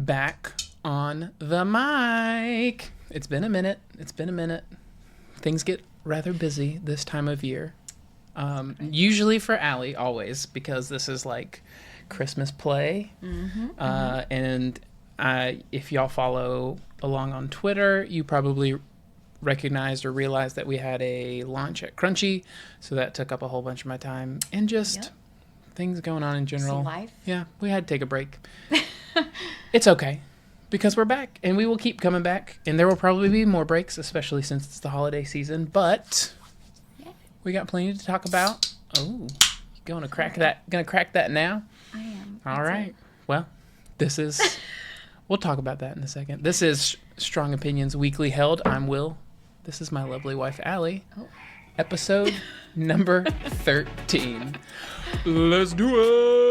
back on the mic. It's been a minute. Things get rather busy this time of year. Usually for Allie, always, because this is like Christmas play. And if y'all follow along on Twitter, you probably recognized or realized that we had a launch at Crunchy, so that took up a whole bunch of my time, and just things going on in general. Life. Yeah, we had to take a break. It's okay, because we're back, and we will keep coming back, and there will probably be more breaks, especially since it's the holiday season, but we got plenty to talk about. Oh, gonna crack that now? I am. All right. Well, this is we'll talk about that in a second. This is Strong Opinions Weekly Held. I'm Will. This is my lovely wife, Allie. Oh. Episode number 13. Let's do it.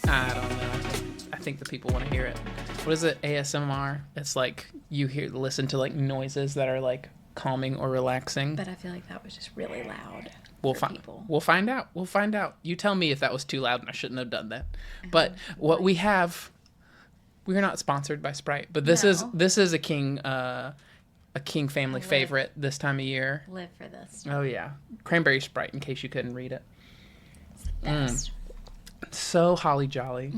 I don't know. I think the people want to hear it. What is it? ASMR? It's like you listen to like noises that are like calming or relaxing. But I feel like that was just really loud. We'll find out. You tell me if that was too loud and I shouldn't have done that. But what we have, we're not sponsored by Sprite, but this is a King family favorite this time of year. Live for this. Oh yeah, cranberry Sprite. In case you couldn't read it. It's the best. So holly jolly.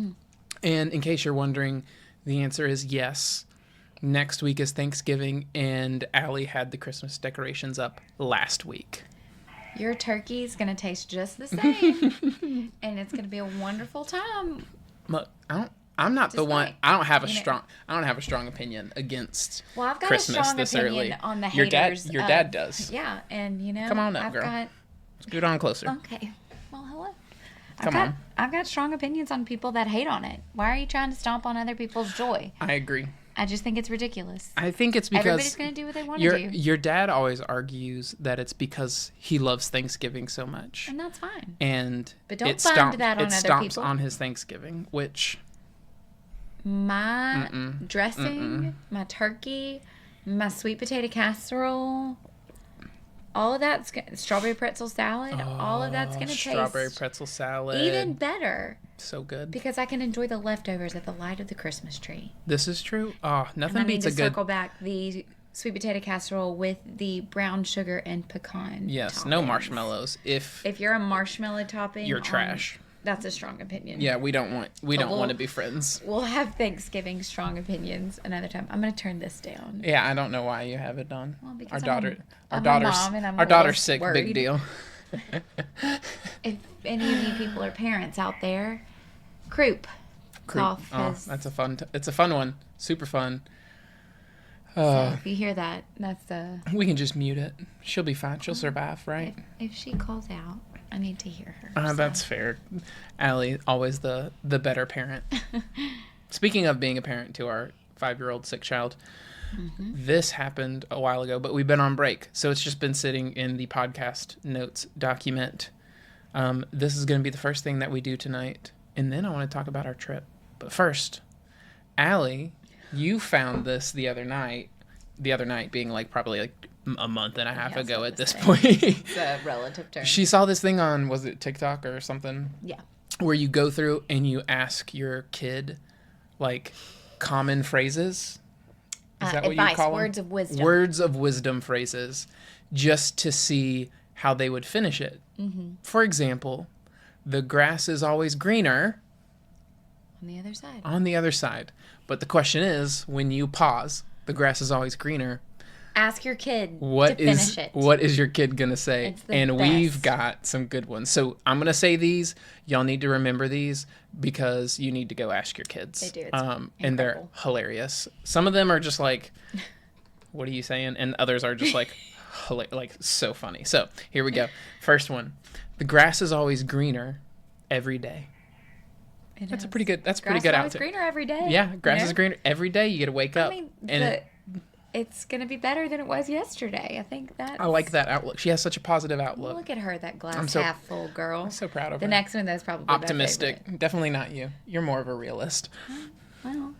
And in case you're wondering, the answer is yes. Next week is Thanksgiving, and Allie had the Christmas decorations up last week. Your turkey's going to taste just the same, and it's going to be a wonderful time. Look, I'm not the one. I don't have a strong opinion against I've got Christmas a strong this opinion early. on the Your haters. Your dad does. Yeah, and Come on up, girl. Scoot on closer. Okay. Well, hello. I've got strong opinions on people that hate on it. Why are you trying to stomp on other people's joy? I agree. I just think it's ridiculous. I think it's because everybody's going to do what they want to do. Your dad always argues that it's because he loves Thanksgiving so much. And that's fine. But don't find that on other stomps people. on his Thanksgiving, which... My dressing, my turkey, my sweet potato casserole, all of that's strawberry pretzel salad, all of that's going to taste strawberry pretzel salad. even better. So good. Because I can enjoy the leftovers at the light of the Christmas tree. This is true. Oh, nothing beats a good... circle back the sweet potato casserole with the brown sugar and pecan Yes, toppings. no marshmallows. If you're a marshmallow topping, you're trash. That's a strong opinion. Yeah, we don't want to be friends. We'll have Thanksgiving strong opinions another time. I'm going to turn this down. Yeah, I don't know why you have it done. Well, because our daughter's sick, worried. big deal. If any of you people are parents out there, croup. Cough that's it's a fun one. Super fun. So if you hear that, that's we can just mute it. She'll be fine. She'll survive, right? If she calls out, I need to hear her. That's fair. Allie, always the better parent. Speaking of being a parent to our 5-year-old sick child, this happened a while ago, but we've been on break. So it's just been sitting in the podcast notes document. This is going to be the first thing that we do tonight. And then I want to talk about our trip. But first, Allie, you found this the other night. The other night being like probably like a month and a half ago at this point. It's a relative term. She saw this thing on, was it TikTok or something? Yeah. Where you go through and you ask your kid, like, common phrases. Is that what you call them? Words of wisdom. Words of wisdom phrases, just to see how they would finish it. Mm-hmm. For example, the grass is always greener. On the other side. But the question is, when you pause, the grass is always greener. Ask your kid to finish it. What is your kid going to say? It's the and best. We've got some good ones. So I'm going to say these. Y'all need to remember these because you need to go ask your kids. They do. And they're hilarious. Some of them are just like, what are you saying? And others are just like, so funny. So here we go. First one. The grass is always greener every day. That's pretty good grass outfit. Grass is greener every day. Yeah, grass is greener every day. You get to wake up. It's going to be better than it was yesterday. I think that. I like that outlook. She has such a positive outlook. Look at her, that glass half full girl. I'm so proud of her. The next one, that's probably optimistic. My favorite. Definitely not you. You're more of a realist. Well,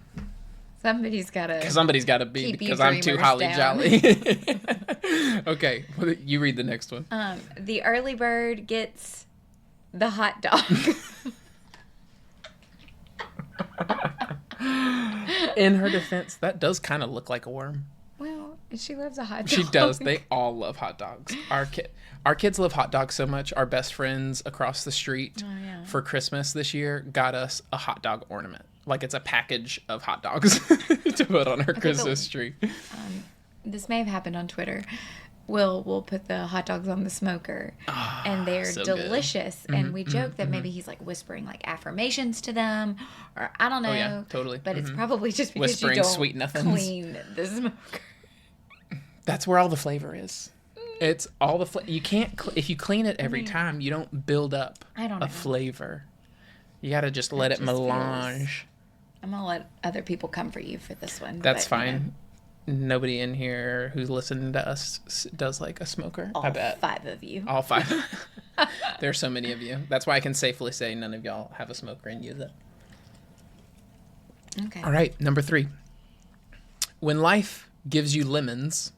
Somebody's got to. Somebody's got to be, Keep you because I'm too dreamers holly down. jolly. Okay, you read the next one. The early bird gets the hot dog. In her defense, that does kind of look like a worm. Well, she loves a hot dog. She does. They all love hot dogs. Our kids love hot dogs so much. Our best friends across the street for Christmas this year got us a hot dog ornament. Like it's a package of hot dogs to put on our Christmas tree. This may have happened on Twitter. We'll put the hot dogs on the smoker, and they're so delicious. And we joke that maybe he's like whispering like affirmations to them, or I don't know. Oh yeah, totally. But it's probably just because Whispering you don't sweet nothings. clean the smoker. That's where all the flavor is. It's all the you can't if you clean it every time, you don't build up I don't know. a flavor. You got to just let it just feels- melange. I'm gonna let other people come for you for this one. That's but, you know, fine. Nobody in here who's listening to us does like a smoker. all I bet. 5 of you. All 5. There's so many of you. That's why I can safely say none of y'all have a smoker and use it. Okay. All right, number 3. When life gives you lemons,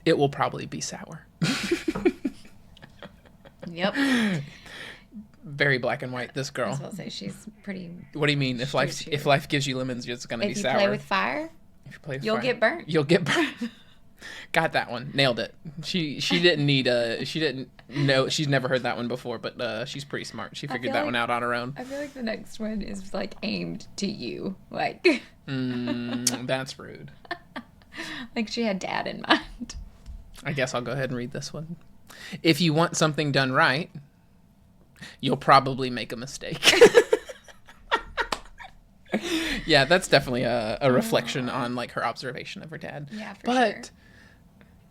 it will probably be sour. Yep. Very black and white, this I girl. was about to say she's pretty. What do you mean? If life gives you lemons, it's going to be If you sour. play with fire, If you play with you'll fire, get burnt. You'll get burnt. Got that one. Nailed it. She didn't need she didn't know, she's never heard that one before, but she's pretty smart. She figured feel that like- one out on her own. I feel like the next one is like aimed to you, like That's rude. like she had Dad in mind. I guess I'll go ahead and read this one. If you want something done right, you'll probably make a mistake. Yeah, that's definitely a reflection on like her observation of her dad. Yeah, for but, sure.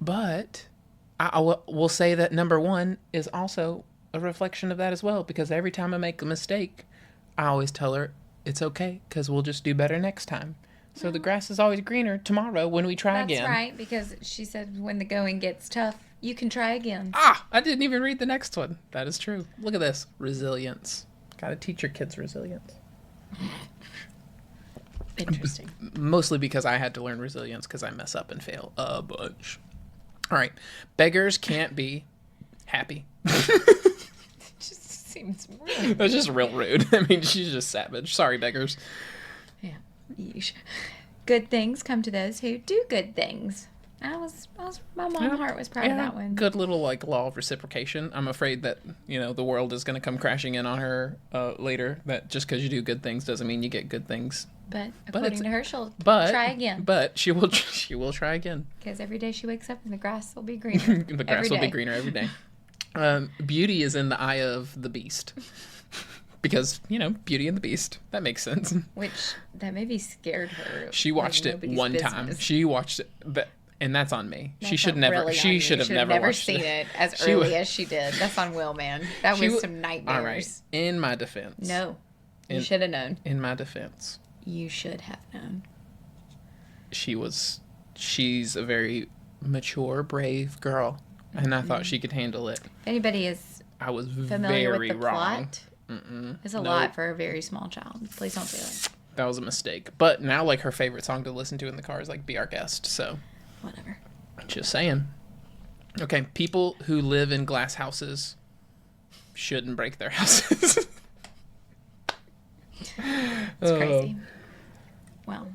But I will say that number 1 is also a reflection of that as well, because every time I make a mistake, I always tell her it's okay because we'll just do better next time. So the grass is always greener tomorrow when we try That's again. right, because she said when the going gets tough, you can try again. I didn't even read the next one. That is true. Look at this. Resilience. Got to teach your kids resilience. Interesting. Mostly because I had to learn resilience because I mess up and fail a bunch. All right. Beggars can't be happy. Just seems rude. That's just real rude. I mean, she's just savage. Sorry, beggars. Yeah. Yeesh. Good things come to those who do good things. My mom heart was proud of that one. Good little like law of reciprocation. I'm afraid that, the world is going to come crashing in on her later. That just because you do good things doesn't mean you get good things. But according to her, she'll But try again. But she will try again. Because every day she wakes up and the grass will be greener. The grass will be greener every day. Beauty is in the eye of the beast. Because, Beauty and the Beast. That makes sense. Which, that maybe scared her. She watched it one time. She watched it, and that's on me. She should never. Really She should have never watched seen it. it as early as she did. That's on Will, man. That was some nightmares. All right. In my defense. No. You should have known. In my defense. You should have known. She's a very mature, brave girl, and I thought she could handle it. If anybody is I was familiar very with the wrong. plot, it's a lot for a very small child. Please don't do it. That was a mistake. But now, like, her favorite song to listen to in the car is like "Be Our Guest." So, Whatever. just saying. Okay, people who live in glass houses shouldn't break their houses. It's crazy. Well,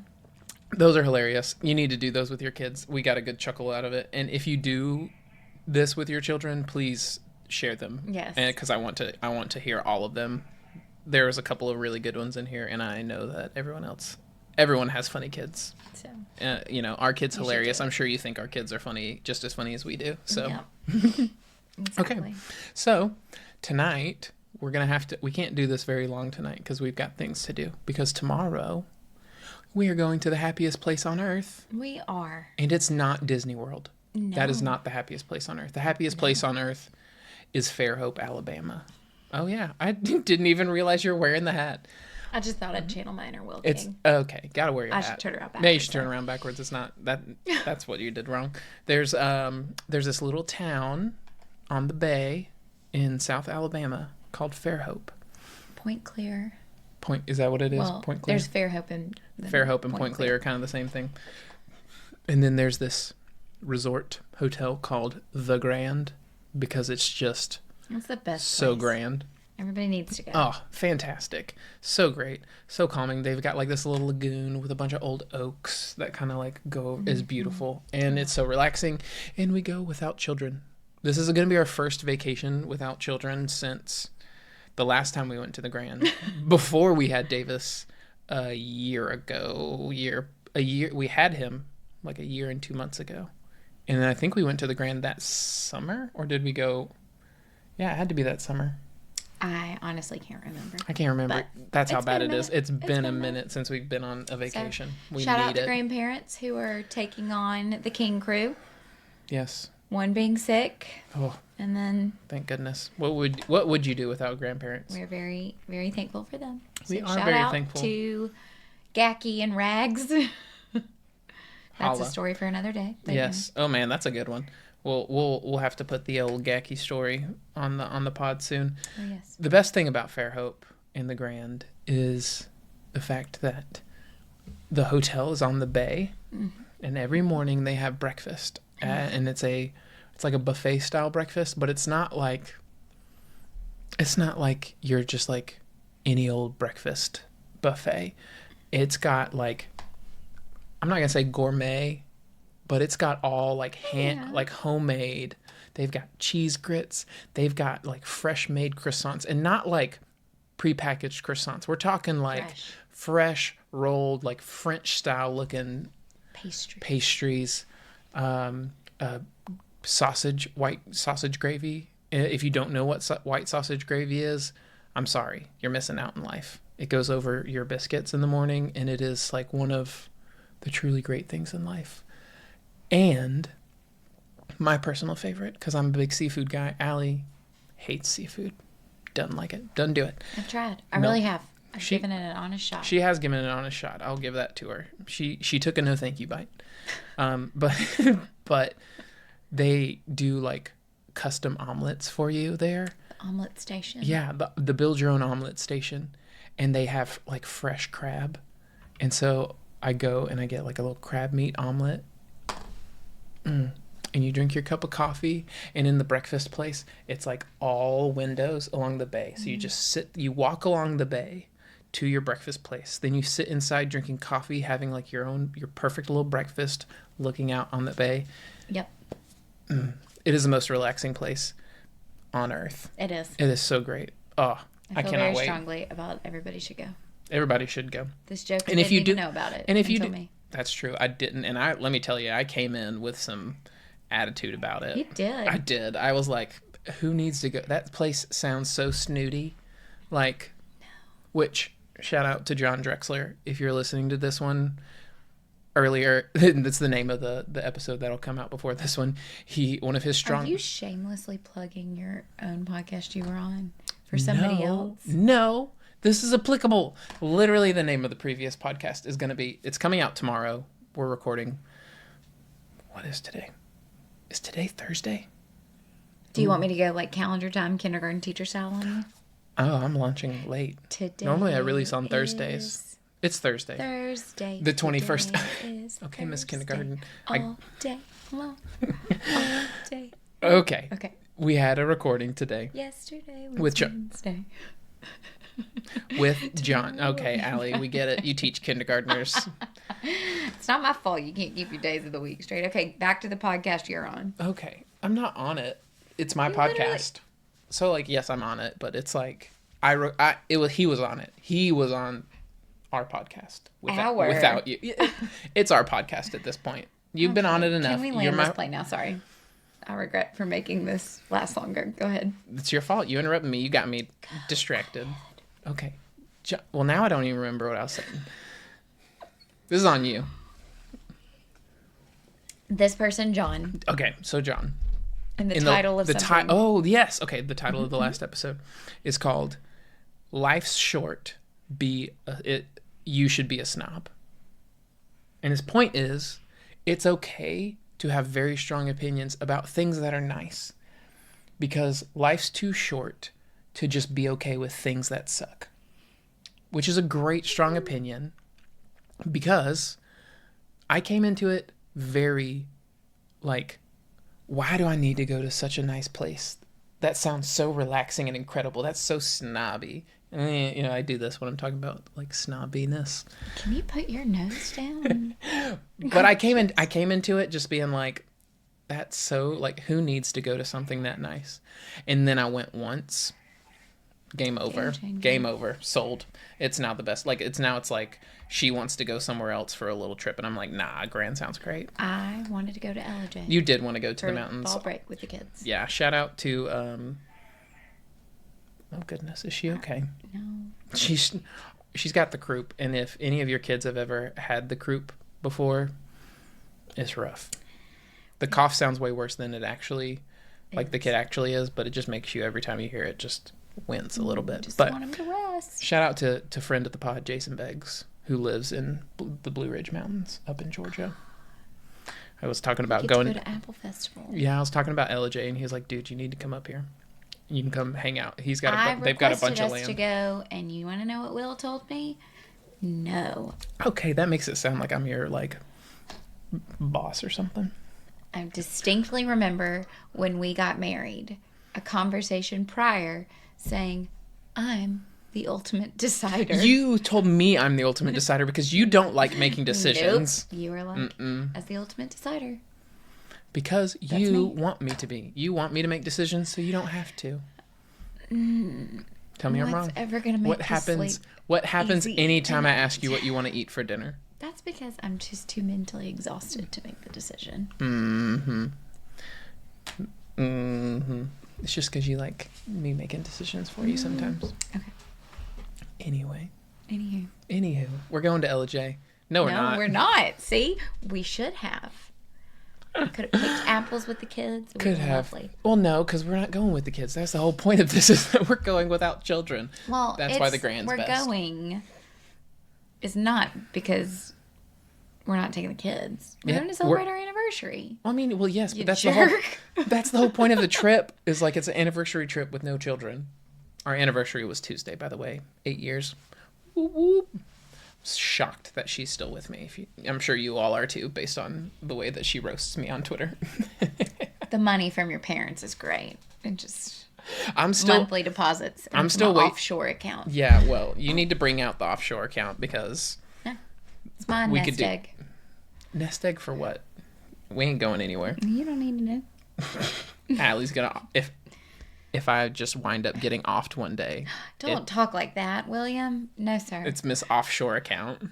Those are hilarious. You need to do those with your kids. We got a good chuckle out of it. And if you do this with your children, please share them. Yes. Because I want to hear all of them. There's a couple of really good ones in here, and I know that everyone has funny kids. so. Our kid's You should hilarious. do it. I'm sure you think our kids are funny, just as funny as we do. So, Yeah. Exactly. Okay. So tonight we can't do this very long tonight because we've got things to do. Because tomorrow we are going to the happiest place on earth. We are. And it's not Disney World. No. That is not the happiest place on earth. The happiest place on earth is Fairhope, Alabama. Oh, yeah. I didn't even realize you were wearing the hat. I just thought I'd channel my inner Will It's King. okay. Gotta wear your I hat. should turn around No, you backwards, should turn though. around backwards. It's not that. That's what you did wrong. There's this little town on the bay in South Alabama called Fairhope. Point Clear. Point, is that what it is? Well, Point Clear? there's Fairhope and Fairhope and Point Clear are kind of the same thing. And then there's this resort hotel called The Grand because it's just It's the best so place. grand. Everybody needs to go. Oh, fantastic. So great. So calming. They've got like this little lagoon with a bunch of old oaks that kind of like go is beautiful. And it's so relaxing. And we go without children. This is going to be our first vacation without children since the last time we went to the Grand. Before we had Davis a year ago. We had him like a year and 2 months ago. And then I think we went to the Grand that summer. Or did we go? Yeah, it had to be that summer. I honestly can't remember. I can't remember. But That's how it's bad been it a is. minute. It's been a minute since we've been on a vacation. We Shout out need to it. grandparents who are taking on the King crew. Yes. One being sick, Oh, and then thank goodness. What would you do without grandparents? we're very, very thankful for them. We So are shout very out thankful. to Gacky and Rags. That's Holla. a story for another day. But, Yes. Oh man, that's a good one. We'll have to put the old Gacky story on the pod soon. Oh, yes. The best thing about Fairhope in the Grand is the fact that the hotel is on the bay, and every morning they have breakfast, and it's like a buffet style breakfast, but it's not like you're just like any old breakfast buffet. It's got like, I'm not gonna say gourmet, but it's got all like like homemade. They've got cheese grits. They've got like fresh made croissants, and not like prepackaged croissants. We're talking like fresh rolled, like French style looking pastries, white sausage gravy. If you don't know what white sausage gravy is, I'm sorry, you're missing out in life. It goes over your biscuits in the morning, and it is like one of the truly great things in life. And my personal favorite, because I'm a big seafood guy, Allie hates seafood. Doesn't like it. Doesn't do it. I've tried. I really have. I've She- given it an honest shot. She has given it an honest shot. I'll give that to her. She took a no thank you bite. But but they do like custom omelets for you there. Omelet station. Yeah, the build your own omelet station, and they have like fresh crab, and so I go and I get like a little crab meat omelet. And you drink your cup of coffee, and in the breakfast place, it's like all windows along the bay. So you walk along the bay to your breakfast place. Then you sit inside drinking coffee, having like your perfect little breakfast, looking out on the bay. Yep. It is the most relaxing place on earth. It is. It is so great. Oh, I feel cannot very wait. strongly about everybody should go. Everybody should go. This joke, And and if if you you do- even know about it. And if you until do, me. that's true. I didn't, and let me tell you, I came in with some attitude about it. You did. I did. I was like, who needs to go? That place sounds so snooty. Like, which, shout out to John Drexler. If you're listening to this one earlier, that's the name of the episode that'll come out before this one. One of his strong... Are you shamelessly plugging your own podcast you were on for somebody else? No, this is applicable. Literally the name of the previous podcast is going to be, it's coming out tomorrow. We're recording. What is today? Is today Thursday? Do you want me to go like calendar time, kindergarten teacher style on you? Oh, I'm launching late. Today Normally I release on Thursdays. is It's Thursday. Thursday. The 21st. Today is Okay, Miss Thursday. Kindergarten. All day long. All day. Okay. Okay. We had a recording today Yesterday was With Wednesday. with John. Okay, Allie, we get it. You teach kindergartners. It's not my fault you can't keep your days of the week straight. Okay, back to the podcast you're on. Okay. I'm not on it. It's my You literally- podcast. So like, yes, I'm on it, but it's like he was on it. He was on our podcast without you. It's our podcast at this point. You've been on it enough. Can we land this plane now? Sorry. I regret for making this last longer. Go ahead. It's your fault. You interrupted me. You got me distracted. Okay. Well, now I don't even remember what I was saying. This is on you. This person, John, Okay, so John. and the title of something. Oh yes, okay. The title of the last episode is called "Life's Short. You should be a snob." And his point is, it's okay to have very strong opinions about things that are nice, because life's too short to just be okay with things that suck. which is a great, strong opinion, because I came into it very, like, why do I need to go to such a nice place? That sounds so relaxing and incredible. That's so snobby. You know, I do this when I'm talking about, like, snobbiness. Can you put your nose down? But I came into it just being like, that's so, like, who needs to go to something that nice? And then I went once. Game over. Game over. Sold. It's now the best. Like, it's like she wants to go somewhere else for a little trip, and I'm like, nah, Grand sounds great. I wanted to go to LJ. You did want to go to the mountains. Fall break with the kids. Yeah. Shout out to oh goodness, is she okay? No. She's got the croup, and if any of your kids have ever had the croup before, it's rough. The cough sounds way worse than it actually, like the kid actually is, but it just makes you, every time you hear it, just wince a little bit. Just But want him to rest. shout out to friend of the pod, Jason Beggs, who lives in the Blue Ridge Mountains up in Georgia. I was talking about Get going to go to Apple Festival. Yeah, I was talking about LJ, and he was like, dude, you need to come up here. You can come hang out. They've got a bunch of land. To go, and you want to know what Will told me? No. Okay, that makes it sound like I'm your, like, boss or something. I distinctly remember when we got married, a conversation prior saying, I'm the ultimate decider. You told me I'm the ultimate decider because you don't like making decisions. Nope. You were like, as the ultimate decider. Because you want me to be. You want me to make decisions so you don't have to. Tell me I'm wrong. What's ever going to make What happens easy anytime I tonight? ask you what you want to eat for dinner? That's because I'm just too mentally exhausted to make the decision. It's just because you like me making decisions for you sometimes. Okay. Anyway. Anywho. We're going to LJ. No, we're not. No, we're not. See? We should have. Could have picked apples with the kids. Could have. Lovely. Well, no, because we're not going with the kids. That's the whole point of this, is that we're going without children. Well, that's why the Grand's we're best. going is not because we're not taking the kids. We're going to celebrate our anniversary. I mean, well, yes, but that's jerk. That's the whole point of the trip, is like it's an anniversary trip with no children. Our anniversary was Tuesday, by the way. 8 years. Whoop, whoop. Shocked that she's still with me. I'm sure you all are too, based on the way that she roasts me on Twitter. The money from your parents is great. And just monthly deposits. I'm still waiting. Offshore account. Yeah, well, you need to bring out the offshore account because it's my nest egg. Nest egg for what? We ain't going anywhere. You don't need to know. Allie's gonna if I just wind up getting offed one day. Don't talk like that, William. No, sir. It's Miss Offshore account.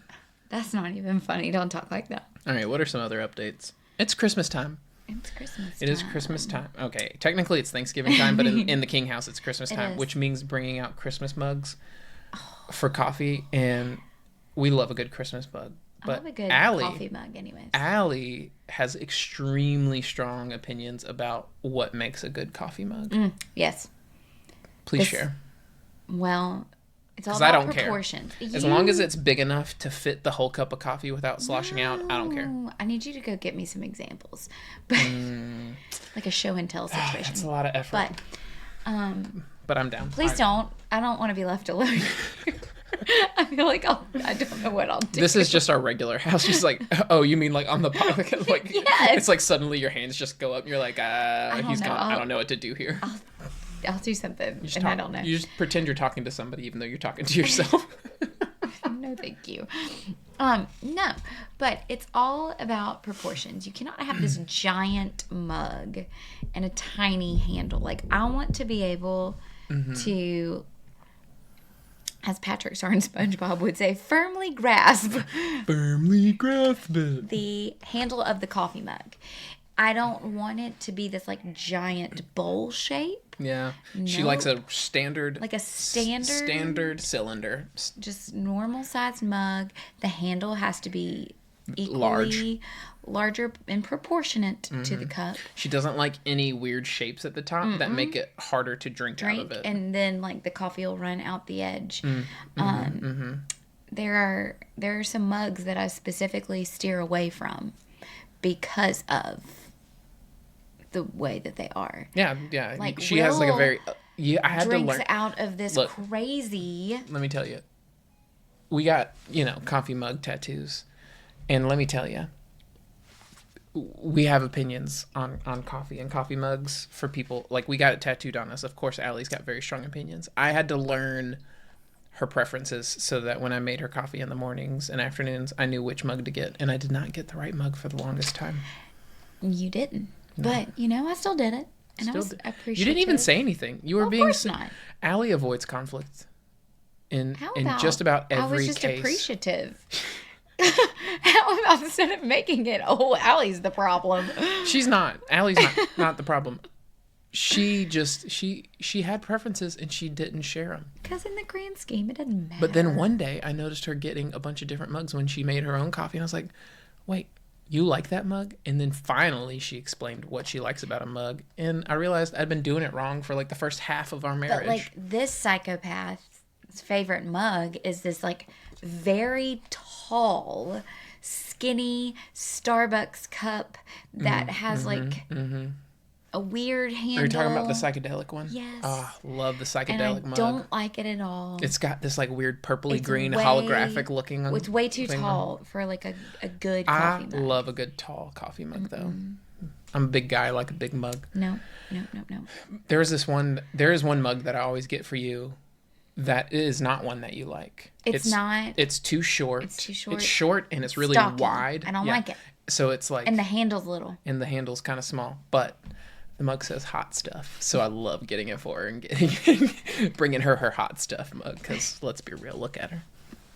That's not even funny. Don't talk like that. All right, what are some other updates? It's Christmas time. It's Christmas time. It is Christmas time. Okay, technically it's Thanksgiving time, but in the King house it's Christmas time, which means bringing out Christmas mugs for coffee, and we love a good Christmas mug. But I love a good coffee mug anyways. Allie has extremely strong opinions about what makes a good coffee mug. Yes. Please share. Well, it's all about proportions. As long as it's big enough to fit the whole cup of coffee without sloshing out, I don't care. I need you to go get me some examples. Like a show and tell situation. That's a lot of effort. But I'm down. Please don't. I don't want to be left alone. I feel like I don't know what I'll do. This is just our regular house. She's like, oh, you mean like on the podcast? Like, yes. It's like suddenly your hands just go up and you're like, he's gone. I don't know what to do here. I'll do something I don't know. You just pretend you're talking to somebody even though you're talking to yourself. No, thank you. No, but it's all about proportions. You cannot have this giant mug and a tiny handle. Like, I want to be able to, as Patrick Star and SpongeBob would say, firmly grasp it. the handle of the coffee mug. I don't want it to be this like giant bowl shape. Yeah. She likes a standard cylinder. Just normal sized mug. The handle has to be equally larger and proportionate to the cup. She doesn't like any weird shapes at the top that make it harder to drink out of it. And then like the coffee will run out the edge. There are some mugs that I specifically steer away from because of the way that they are. Yeah. Like, she has like a very I had to learn out of this crazy. Let me tell you. we got, coffee mug tattoos. And let me tell you, we have opinions on coffee and coffee mugs for people. Like, we got it tattooed on us. Of course, Allie's got very strong opinions. I had to learn her preferences so that when I made her coffee in the mornings and afternoons, I knew which mug to get. And I did not get the right mug for the longest time. You didn't. No. But, I still did it. And I was appreciative. You didn't even say anything. You were of being... course not. Allie avoids conflict in just about every case. I was just appreciative. How about instead of making it, Allie's the problem? She's not. Allie's not the problem. She had preferences and she didn't share them. Because in the grand scheme, it doesn't matter. But then one day I noticed her getting a bunch of different mugs when she made her own coffee. And I was like, wait, you like that mug? And then finally she explained what she likes about a mug. And I realized I'd been doing it wrong for like the first half of our marriage. But like this psychopath's favorite mug is this like very tall, skinny Starbucks cup that has a weird handle. Are you talking about the psychedelic one? Yes. Oh, love the psychedelic mug. I don't like it at all. It's got this like weird purpley green holographic looking. It's way too tall for like a good coffee mug. I love a good tall coffee mug though. I'm a big guy, I like a big mug. No. There is one mug that I always get for you that is not one that you like. It's not. It's too short. It's too short. It's short and it's really stocky. wide. I don't like it. So it's like... And the handle's little. And the handle's kind of small. But the mug says hot stuff. So I love getting it for her and bringing her hot stuff mug. Because let's be real, look at her.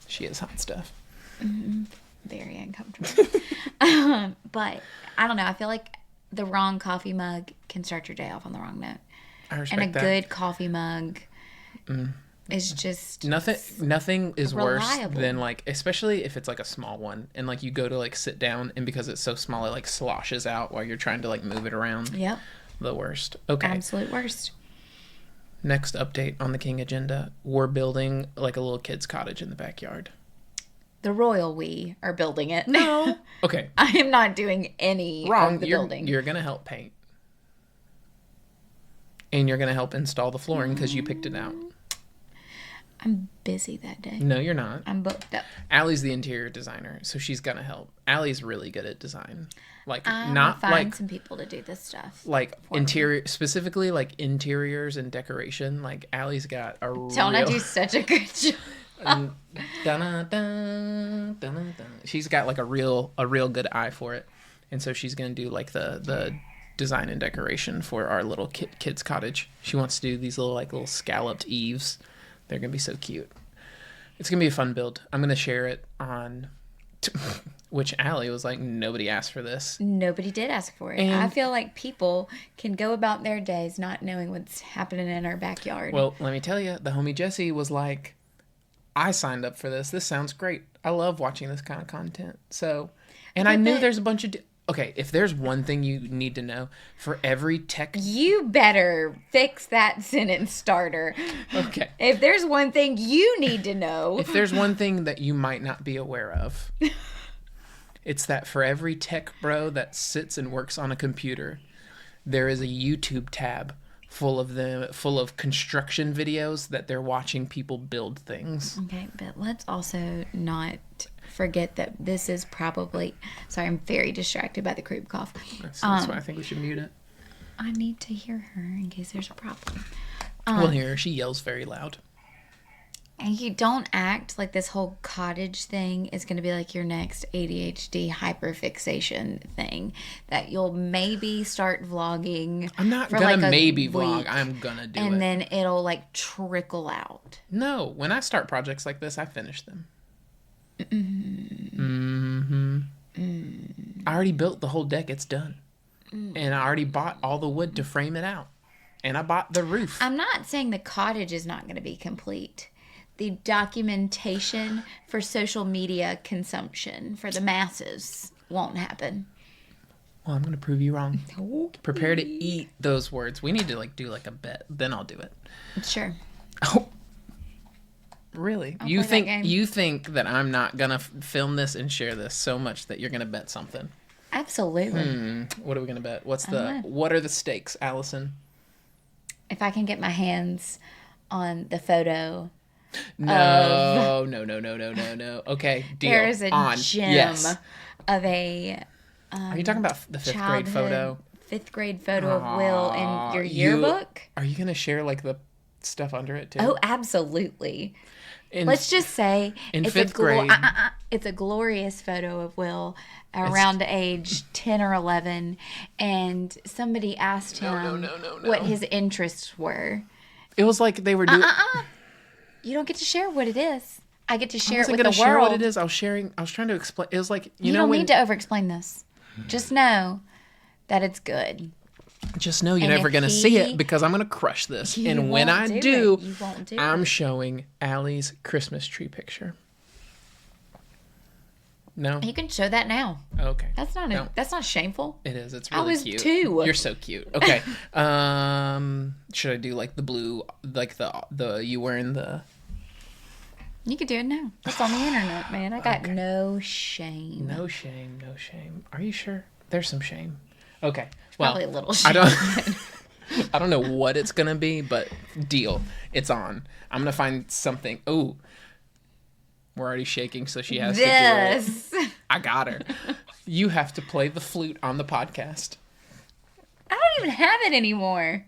She is hot stuff. Mm-hmm. Very uncomfortable. But I don't know. I feel like the wrong coffee mug can start your day off on the wrong note. I respect and a good coffee mug is just nothing is reliable. Worse than like, especially if it's like a small one and like you go to like sit down and because it's so small it like sloshes out while you're trying to like move it around. Yep. The worst. Okay. Absolute worst. Next update on the King agenda. We're building like a little kid's cottage in the backyard. The royal we are building it. No. Okay. I am not doing any of the building. You're going to help paint. And you're going to help install the flooring because you picked it out. I'm busy that day. No, you're not. I'm booked up. Allie's the interior designer, so she's going to help. Allie's really good at design. Like, I'll not find like... some people to do this stuff. Like, interior... Specifically, like, interiors and decoration. Like, Allie's got a Don't I do such a good job? She's got, like, a real good eye for it. And so she's going to do, like, the design and decoration for our little kid's cottage. She wants to do these little scalloped eaves. They're going to be so cute. It's going to be a fun build. I'm going to share it on... Which Allie was like, nobody asked for this. Nobody did ask for it. And I feel like people can go about their days not knowing what's happening in our backyard. Well, let me tell you, the homie Jesse was like, I signed up for this. This sounds great. I love watching this kind of content. So, and I knew there's a bunch of... Okay, if there's one thing you need to know, for every tech... You better fix that sentence starter. Okay. If there's one thing you need to know... If there's one thing that you might not be aware of, it's that for every tech bro that sits and works on a computer, there is a YouTube tab full of construction videos that they're watching people build things. Okay, but let's also not... forget that this is probably... Sorry, I'm very distracted by the croup cough. That's why I think we should mute it. I need to hear her in case there's a problem. We'll hear her. She yells very loud. And you don't act like this whole cottage thing is going to be like your next ADHD hyperfixation thing. That you'll maybe start vlogging. I'm not going to maybe vlog. I'm going to do it. And then it'll like trickle out. No, when I start projects like this, I finish them. I already built the whole deck. It's done. And I already bought all the wood to frame it out. And I bought the roof. I'm not saying the cottage is not going to be complete. The documentation for social media consumption for the masses won't happen. Well, I'm going to prove you wrong. Okay. Prepare to eat those words. We need to do a bet. Then I'll do it. Sure. Oh. Really? You think that I'm not gonna film this and share this so much that you're gonna bet something? Absolutely. What are we gonna bet? What are the stakes, Allison? If I can get my hands on the photo No, no, no, no, no, no, no. Okay, deal. There is a On. gem Yes. of a Are you talking about the fifth grade photo? Fifth grade photo of Will in your You- yearbook. Are you gonna share like the stuff under it too? Oh, absolutely. In, Let's just say in it's fifth grade. it's a glorious photo of Will around age 10 or 11, and somebody asked him no. what his interests were. It was like they were doing. You don't get to share what it is. I get to I share it wasn't with gonna the share world. what it is. I was sharing. I was trying to explain. It was like You know don't when. need to over-explain this. Just know that it's good. Just know you're And never if gonna see he- it because I'm gonna crush this. You And when I won't do, it. You won't do I'm it. showing Allie's Christmas tree picture. No. You can show that now. Okay. That's not No. that's not shameful. It is. It's I really was cute. 2. You're so cute. Okay. Should I do like the blue, like the you wearing the? You can do it now. It's on the internet, man. I got no shame. No shame. No shame. Are you sure? There's some shame. Okay. Well, Probably a little I shame. don't. I don't know what it's gonna be, but deal. It's on. I'm gonna find something. Ooh. We're already shaking, so she has to do it. This. I got her. You have to play the flute on the podcast. I don't even have it anymore.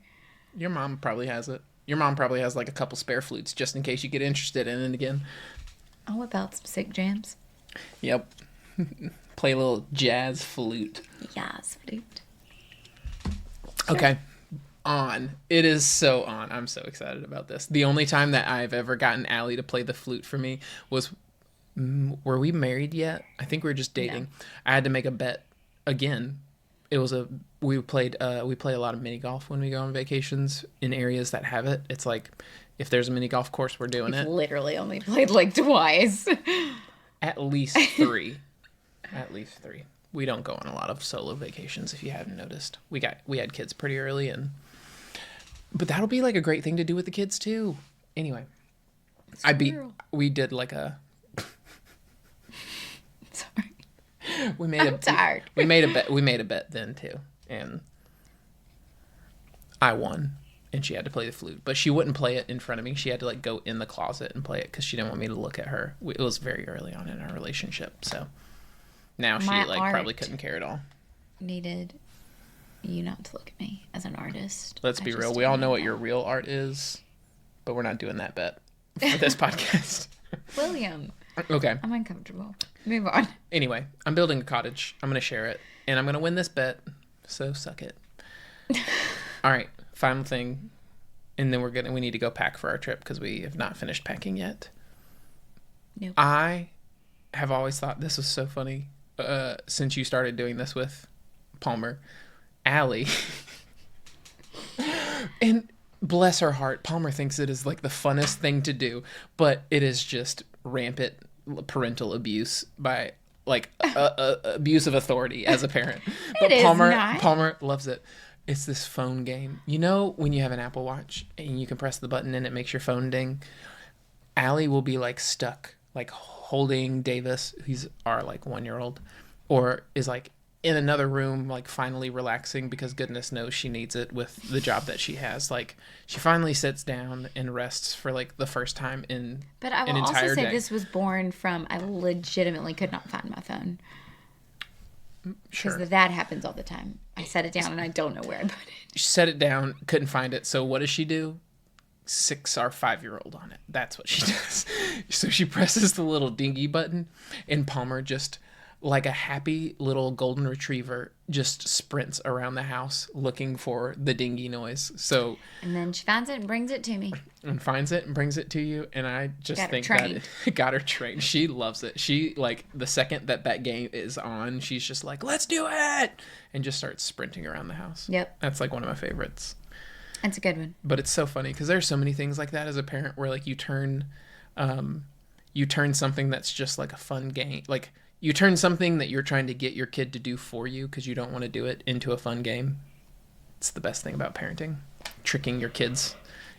Your mom probably has it. Your mom probably has like a couple spare flutes just in case you get interested in it again. Oh, about some sick jams. Yep. Play a little jazz flute. Yes, flute. Okay. On. It is so on. I'm so excited about this. The only time that I've ever gotten Allie to play the flute for me was, were we married yet? I think we were just dating. No. I had to make a bet again. It was we play a lot of mini golf when we go on vacations in areas that have it. It's like, if there's a mini golf course, we're doing it. Literally only played like twice. At least 3. At least 3. We don't go on a lot of solo vacations, if you haven't noticed. We had kids pretty early, but that'll be like a great thing to do with the kids too. Anyway, we did like a Sorry. I'm tired. We made a bet then too, and I won, and she had to play the flute, but she wouldn't play it in front of me. She had to like go in the closet and play it because she didn't want me to look at her. It was very early on in our relationship, so now she My like art probably couldn't care at all. Needed you not to look at me as an artist. Let's be real. We all know what your real art is, but we're not doing that bet for this podcast. William. Okay. I'm uncomfortable. Move on. Anyway, I'm building a cottage. I'm going to share it, and I'm going to win this bet. So suck it. All right. Final thing, and then we need to go pack for our trip because we have not finished packing yet. Nope. I have always thought this was so funny since you started doing this with Palmer. Allie. And bless her heart, Palmer thinks it is like the funnest thing to do, but it is just rampant parental abuse by like abuse of authority as a parent. But is not. Palmer loves it. It's this phone game. You know when you have an Apple Watch and you can press the button and it makes your phone ding? Allie will be like stuck, like holding Davis, who's our like 1-year-old, or is like in another room, like finally relaxing because goodness knows she needs it with the job that she has. Like she finally sits down and rests for like the first time in But I an will also entire say day. this was born from I legitimately could not find my phone. Sure. Because that happens all the time. I set it down and I don't know where I put it. She set it down, couldn't find it. So what does she do? 6 our 5-year-old on it. That's what she does. So she presses the little dingy button, and Palmer just, like a happy little golden retriever, just sprints around the house looking for the dingy noise. So And then she finds it and brings it to me. and finds it and brings it to you, and I just Got her think trained. that it got her trained. She loves it. She like the second that game is on, she's just like, let's do it, and just starts sprinting around the house. Yep. That's like one of my favorites. That's a good one. But it's so funny because there's so many things like that as a parent where like you turn something that's just like a fun game, like you turn something that you're trying to get your kid to do for you because you don't want to do it into a fun game. It's the best thing about parenting, tricking your kids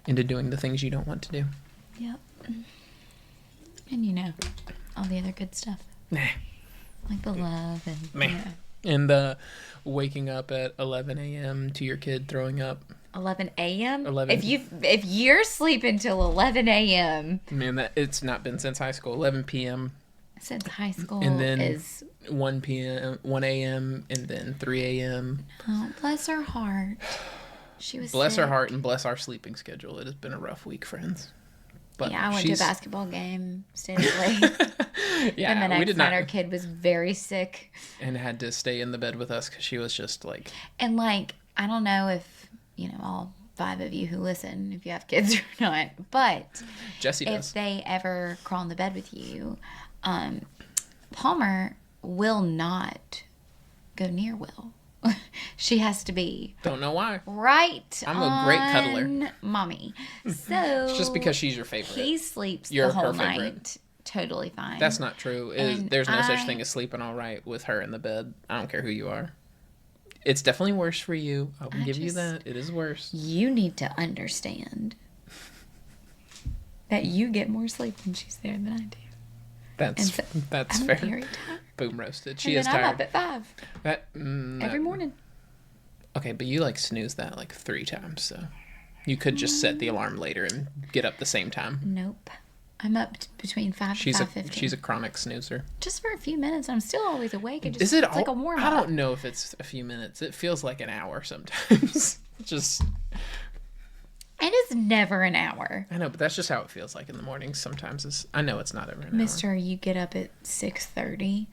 into doing the things you don't want to do. Yep. And you know, all the other good stuff. Nah. Like the love and Meh. you know. And the waking up at 11 a.m. to your kid throwing up 11 a.m. 11. If you're sleeping till 11 a.m. Man, it's not been since high school. 11 p.m. since high school And then is 1 p.m., 1 a.m., and then 3 a.m. oh, bless her heart. She was Bless her sick. heart and bless our sleeping schedule. It has been a rough week, friends. But Yeah, I went to a basketball game, stayed up late. Yeah, And the we next did night, not. our kid was very sick. And had to stay in the bed with us because she was just like, And, like, I don't know if, all 5 of you who listen, if you have kids or not, but Jessie if does. they ever crawl in the bed with you, Palmer will not go near Will. She has to be Don't know why. right I'm a great cuddler. on mommy. So It's just because she's your favorite. he sleeps You're the whole her favorite. night totally fine. That's not true. And There's no such I- thing as sleeping all right with her in the bed. I don't care who you are. It's definitely worse for you. I will give you just- that. It is worse. You need to understand that you get more sleep when she's there than I do. That's And so- that's I'm fair. very tired. Boom roasted. She And is then I'm tired. up at 5 every morning. Okay, but you like snooze that like 3 times, so you could just set the alarm later and get up the same time. Nope. I'm up between 5 She's and a 5:15. she's a chronic snoozer. Just for a few minutes. I'm still always awake. It's Is it like a warm up. I don't know if it's a few minutes. It feels like an hour sometimes. Just It is never an hour. I know, but that's just how it feels like in the mornings. Sometimes I know it's not ever an hour. Mister, you get up at 6:30.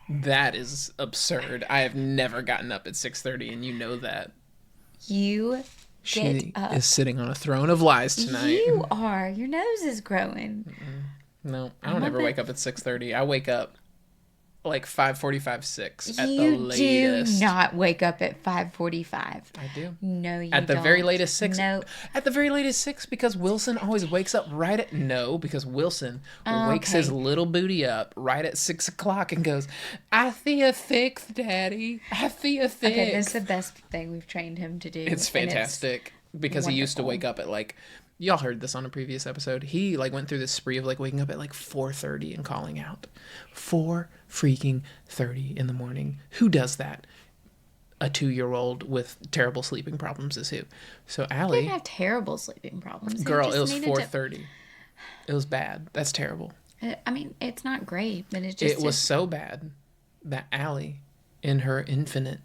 That is absurd. I have never gotten up at 6:30, and you know that. You She get up. is sitting on a throne of lies tonight. You are. Your nose is growing. No, I don't I'm ever up wake up at 6:30. I wake up like 5:45, 6 at the You do latest. not wake up at 5:45. I do. No, you At the don't. very latest 6. No. At the very latest 6 because Wilson always wakes up right at because Wilson wakes his Okay. little booty up right at 6 o'clock and goes, "I feel thick, Daddy. I feel thick." Okay, that's the best thing we've trained him to do. It's and fantastic because he used to wonderful. wake up at like y'all heard this on a previous episode. He like went through this spree of like waking up at like 4:30 and calling out 4:30 in the morning. Who does that? A 2-year-old with terrible sleeping problems is who. So He Allie, didn't have terrible sleeping problems. He girl, just it was needed 4:30. It was bad. That's terrible. I mean, it's not great, but it just It was so bad that Allie, in her infinite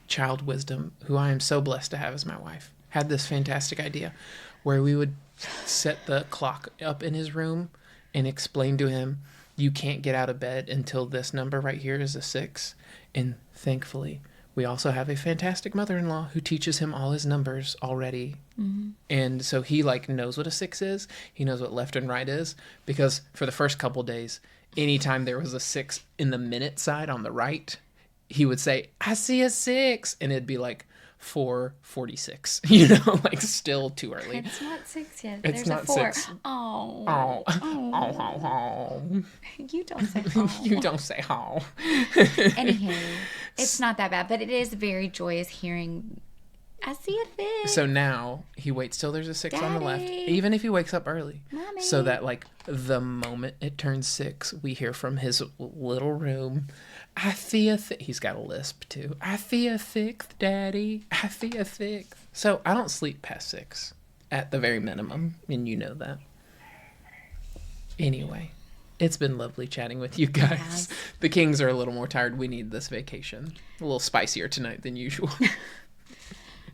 child wisdom, who I am so blessed to have as my wife, had this fantastic idea where we would set the clock up in his room and explain to him, you can't get out of bed until this number right here is a 6. And thankfully, we also have a fantastic mother-in-law who teaches him all his numbers already. Mm-hmm. And so he like knows what a 6 is. He knows what left and right is, because for the first couple days, anytime there was a 6 in the minute side on the right, he would say, "I see a 6," and it'd be like 4:46. Like still too early. It's not 6 yet. It's There's not a 4. 6. Oh. Oh, oh. You don't say oh. You don't say oh. Anywho, it's not that bad, but it is very joyous hearing, I see a fish. So now he waits till there's a 6 on the left, Daddy. even if he wakes up early. Mommy. So that like the moment it turns 6, we hear from his little room, "I feel thick." He's got a lisp too. "I feel thick, Daddy. I feel thick." So I don't sleep past 6 at the very minimum, and you know that. Anyway, it's been lovely chatting with you guys. has. The Kings are a little more tired. We need this vacation. A little spicier tonight than usual.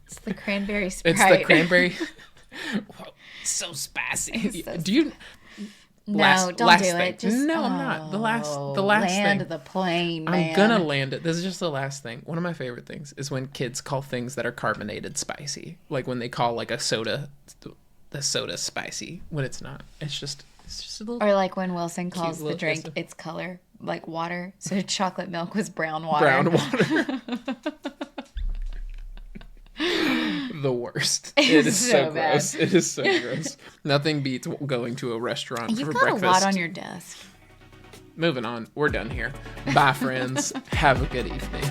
It's the cranberry Sprite. It's the cranberry. Whoa, so spicy. It's so Do you? No, don't do thing. it. Just, No, I'm not. The last land thing. the plane, man. I'm gonna land it. This is just the last thing. One of my favorite things is when kids call things that are carbonated spicy. Like when they call like a soda, the soda spicy when it's not. It's just a little Or like when Wilson calls the little drink instant- its color, like water. So chocolate milk was brown water. brown water. The worst. It It's is so so bad. gross. It is so gross. Nothing beats going to a restaurant You've for got breakfast. a lot on your desk. Moving on. We're done here. Bye, friends. Have a good evening.